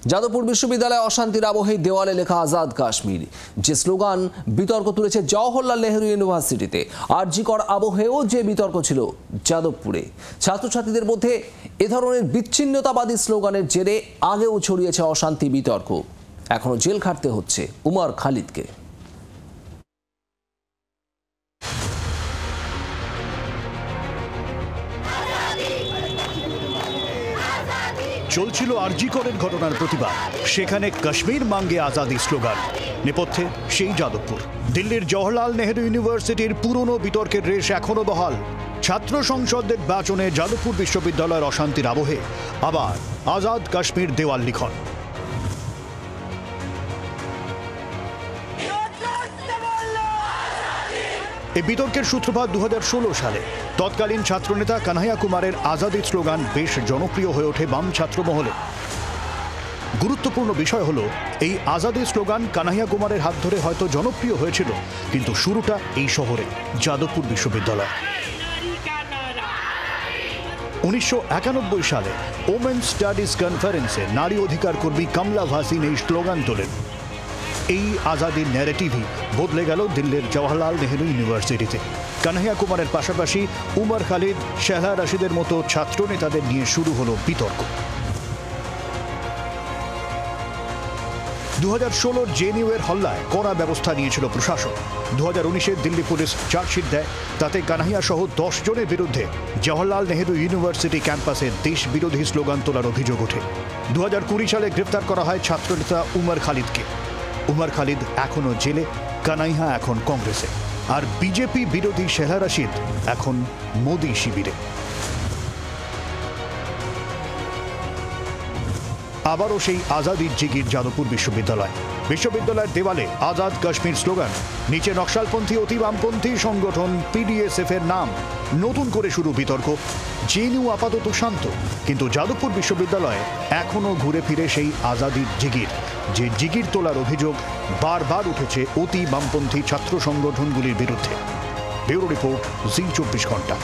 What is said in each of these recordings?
যাদবপুর বিশ্ববিদ্যালয়ে অশান্তির আবহে দেওয়ালে লেখা আজাদ কাশ্মীর, যে স্লোগান বিতর্ক তুলেছে জওহরলাল নেহরু ইউনিভার্সিটিতে। আরজি কর আবহেও যে বিতর্ক ছিল যাদবপুরে। ছাত্রছাত্রীদের মধ্যে এ ধরনের বিচ্ছিন্নতাবাদী স্লোগানের জেরে আগেও ছড়িয়েছে অশান্তি বিতর্ক। এখনো জেল খাটতে হচ্ছে উমর খালিদকে। চলছিল আরজি করের ঘটনার প্রতিবাদ, সেখানে কাশ্মীর মাঙ্গে আজাদি স্লোগান। নেপথ্যে সেই যাদবপুর। দিল্লির জওহরলাল নেহরু ইউনিভার্সিটির পুরনো বিতর্কের রেশ এখনো বহাল। ছাত্র সংসদ নির্বাচনে যাদবপুর বিশ্ববিদ্যালয়ের অশান্তির আবহে আবার আজাদ কাশ্মীর দেওয়াল লিখন। এই বিতর্কের সূত্রপাত 2016 সালে। তৎকালীন ছাত্রনেতা কানহাইয়া কুমারের আজাদি স্লোগান বেশ জনপ্রিয় হয়ে ওঠে বাম ছাত্র মহলে। গুরুত্বপূর্ণ বিষয় হলো, এই আজাদি স্লোগান কানহাইয়া কুমারের হাত ধরে হয়তো জনপ্রিয় হয়েছিল, কিন্তু শুরুটা এই শহরে, যাদবপুর বিশ্ববিদ্যালয়। 1991 সালে ওমেন স্টাডিজ কনফারেন্সে নারী অধিকার কর্মী কমলা ভাসিন এই স্লোগান তোলেন। এই আজাদির ন্যারেটিভই বদলে গেল দিল্লির জওহরলাল নেহরু ইউনিভার্সিটিতে। কানহাইয়া কুমারের পাশাপাশি উমর খালিদ, শেহলা রশিদের মতো ছাত্র নেতাদের নিয়ে শুরু হলো বিতর্ক। 2016 জেএনইউ এর হল্লায় কড়া ব্যবস্থা নিয়েছিল প্রশাসন। 2019 দিল্লি পুলিশ চার্জশিট দেয়। তাতে কানহাইয়া সহ 10 জনের বিরুদ্ধে জওহরলাল নেহরু ইউনিভার্সিটি ক্যাম্পাসে দেশ বিরোধী স্লোগান তোলার অভিযোগ ওঠে। 2020 সালে গ্রেফতার করা হয় ছাত্রনেতা উমর খালিদকে। উমর খালিদ এখনো জেলে, কানহাইয়া এখন কংগ্রেসে, আর বিজেপি বিরোধী শেহলা রশিদ এখন মোদি শিবিরে। আবারও সেই আজাদির জিগির যাদবপুর বিশ্ববিদ্যালয়। বিশ্ববিদ্যালয়ের দেওয়ালে আজাদ কাশ্মীর স্লোগান, নিচে নকশালপন্থী অতি বামপন্থী সংগঠন পিডিএসএফ এর নাম। নতুন করে শুরু বিতর্ক। জেএনইউ আপাতত শান্ত, কিন্তু যাদবপুর বিশ্ববিদ্যালয়ে এখনো ঘুরে ফিরে সেই আজাদির জিগির, যে জিগির তোলার অভিযোগ বারবার উঠেছে অতি বামপন্থী ছাত্র সংগঠনগুলির বিরুদ্ধে। ব্যুরো রিপোর্ট, জি 24 ঘন্টা।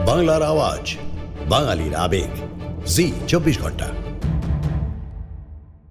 বাংলার আওয়াজ, বাঙালির আবেগ, জি 24 ঘন্টা।